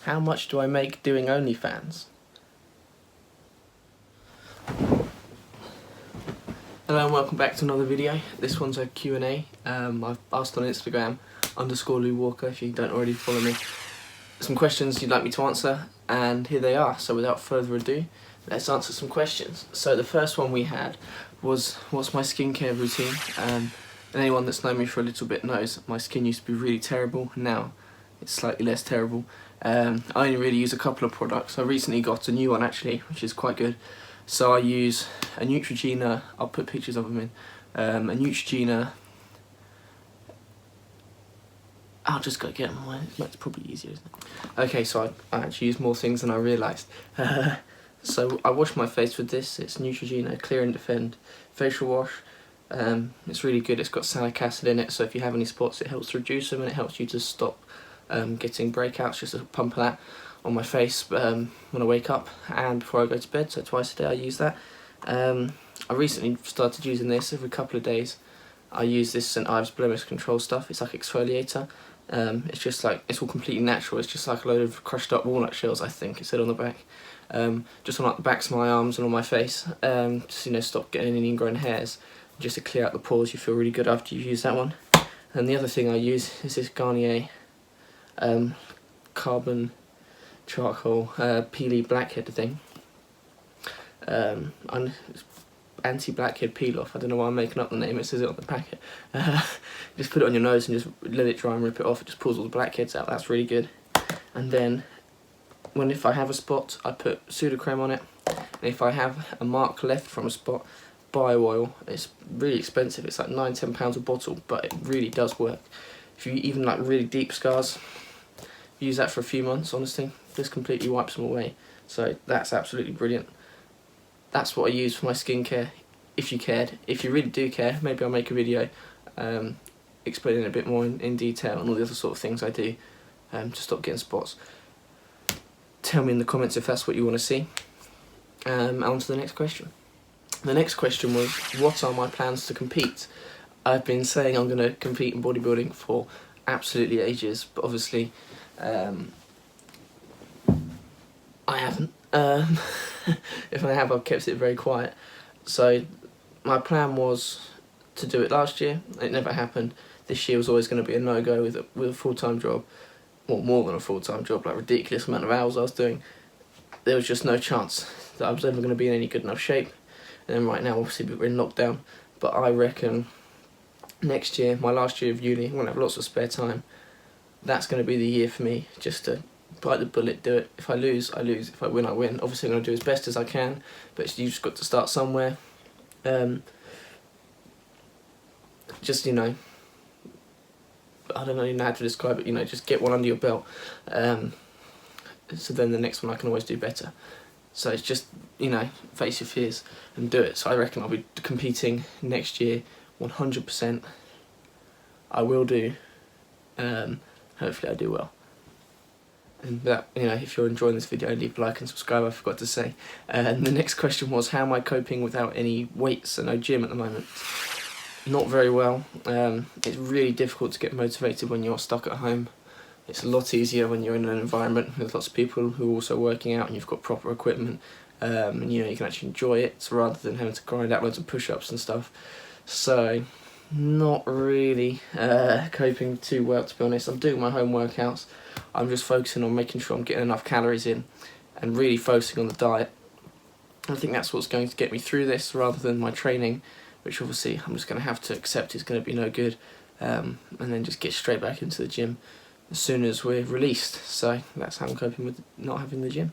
How much do I make doing OnlyFans? Hello and welcome back to another video. This one's a Q&A. I've asked on Instagram _LouWalker, if you don't already follow me, some questions you'd like me to answer, and here they are. So without further ado, let's answer some questions. So the first one we had was, what's my skincare routine? And anyone that's known me for a little bit knows my skin used to be really terrible. Now it's slightly less terrible. I only really use a couple of products. I recently got a new one actually, which is quite good. So I use a Neutrogena, I'll put pictures of them in, a Neutrogena, I'll just go get them, it's probably easier, isn't it? Okay, so I actually use more things than I realised. So I wash my face with this. It's Neutrogena Clear and Defend facial wash. It's really good. It's got salicylic acid in it, so if you have any spots it helps reduce them and it helps you to stop getting breakouts. Just a pump of that on my face when I wake up and before I go to bed, so twice a day I use that. I recently started using this every couple of days. I use this St. Ives blemish control stuff. It's like exfoliator. It's just like, it's all completely natural. It's just like a load of crushed up walnut shells, I think it said on the back. Just on like the backs of my arms and on my face, just, you know, stop getting any ingrown hairs, just to clear out the pores. You feel really good after you've used that one. And the other thing I use is this Garnier carbon charcoal peely blackhead thing. Anti-blackhead peel off. I don't know why I'm making up the name, it says it on the packet. Just put it on your nose and just let it dry and rip it off. It just pulls all the blackheads out. That's really good. And then if I have a spot, I put pseudocreme on it. And if I have a mark left from a spot, bio oil. It's really expensive. It's like £9–10 a bottle, but it really does work. If you even like really deep scars, use that for a few months, honestly. Just completely wipes them away. So that's absolutely brilliant. That's what I use for my skincare, if you cared. If you really do care, maybe I'll make a video explaining a bit more in detail and all the other sort of things I do to stop getting spots. Tell me in the comments if that's what you want to see. On to the next question. The next question was, what are my plans to compete? I've been saying I'm going to compete in bodybuilding for absolutely ages, but obviously I haven't. If I have, I've kept it very quiet. So my plan was to do it last year. It never happened. This year was always going to be a no-go with a full-time job, or more than a full-time job, like ridiculous amount of hours I was doing. There was just no chance that I was ever going to be in any good enough shape. And then right now, obviously, we're in lockdown. But I reckon next year, my last year of uni, when I have lots of spare time, that's going to be the year for me, just to bite the bullet, do it. If I lose, I lose. If I win, I win. Obviously I'm going to do as best as I can, but you've just got to start somewhere. Just, you know, I don't really know how to describe it, you know, just get one under your belt. So then the next one I can always do better. So it's just, you know, face your fears and do it. So I reckon I'll be competing next year 100%. I will do. Hopefully I do well. And that, you know, if you're enjoying this video, leave a like and subscribe, I forgot to say. And the next question was, how am I coping without any weights and no gym at the moment? Not very well. It's really difficult to get motivated when you're stuck at home. It's a lot easier when you're in an environment with lots of people who are also working out and you've got proper equipment, and you know, you can actually enjoy it, so rather than having to grind out loads of push-ups and stuff. So not really coping too well, to be honest. I'm doing my home workouts. I'm just focusing on making sure I'm getting enough calories in and really focusing on the diet. I think that's what's going to get me through this, rather than my training, which obviously I'm just going to have to accept is going to be no good, and then just get straight back into the gym as soon as we're released. So that's how I'm coping with not having the gym.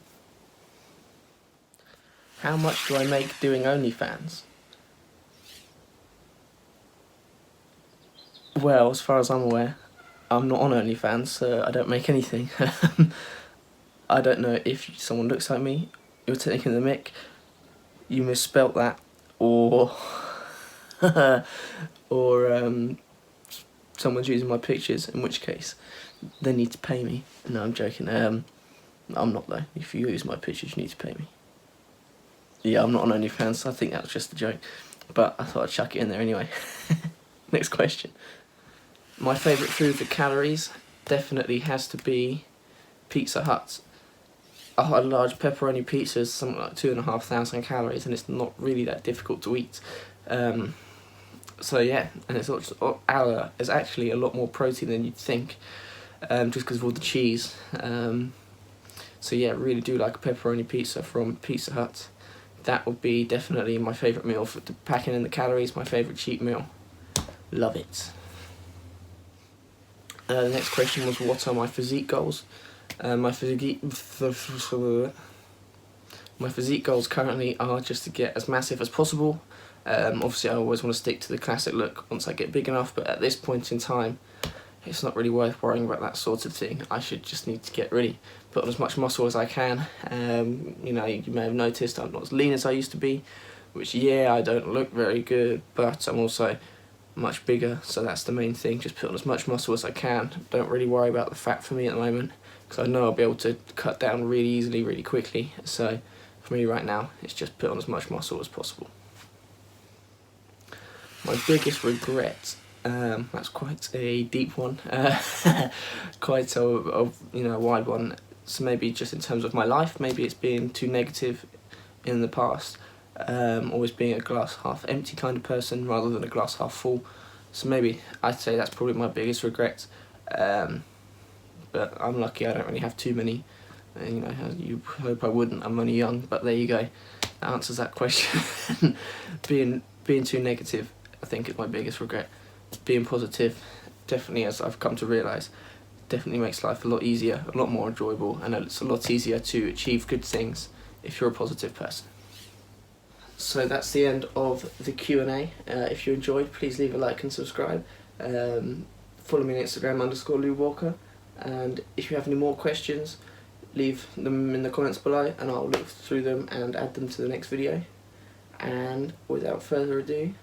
How much do I make doing OnlyFans? Well, as far as I'm aware, I'm not on OnlyFans, so I don't make anything. I don't know if someone looks like me, you're taking the mick, you misspelt that, or someone's using my pictures, in which case they need to pay me. No, I'm joking. I'm not though. If you use my pictures, you need to pay me. Yeah, I'm not on OnlyFans, so I think that was just a joke, but I thought I'd chuck it in there anyway. Next question. My favourite food for calories definitely has to be Pizza Hut. A large pepperoni pizza is something like 2,500 calories, and it's not really that difficult to eat. So yeah, and it's actually a lot more protein than you'd think, just because of all the cheese. So yeah, really do like a pepperoni pizza from Pizza Hut. That would be definitely my favourite meal for packing in the calories. My favourite cheat meal. Love it. The next question was, what are my physique goals? My physique goals currently are just to get as massive as possible. Obviously I always want to stick to the classic look once I get big enough, but at this point in time it's not really worth worrying about that sort of thing. I should just need to get really put on as much muscle as I can. You know, you may have noticed I'm not as lean as I used to be, which yeah, I don't look very good, but I'm also much bigger, so that's the main thing. Just put on as much muscle as I can. Don't really worry about the fat for me at the moment, because I know I'll be able to cut down really easily, really quickly. So for me right now, it's just put on as much muscle as possible. My biggest regret, that's quite a deep one, quite a wide one. So maybe just in terms of my life, maybe it's being too negative in the past. Always being a glass half empty kind of person rather than a glass half full. So maybe I'd say that's probably my biggest regret. But I'm lucky I don't really have too many. You know, you hope I wouldn't. I'm only young, but there you go. That answers that question. being too negative, I think, is my biggest regret. Being positive, definitely, as I've come to realise, definitely makes life a lot easier, a lot more enjoyable, and it's a lot easier to achieve good things if you're a positive person. So that's the end of the Q&A. If you enjoyed, please leave a like and subscribe. Follow me on Instagram _Lou Walker. And if you have any more questions, leave them in the comments below and I'll look through them and add them to the next video. And without further ado,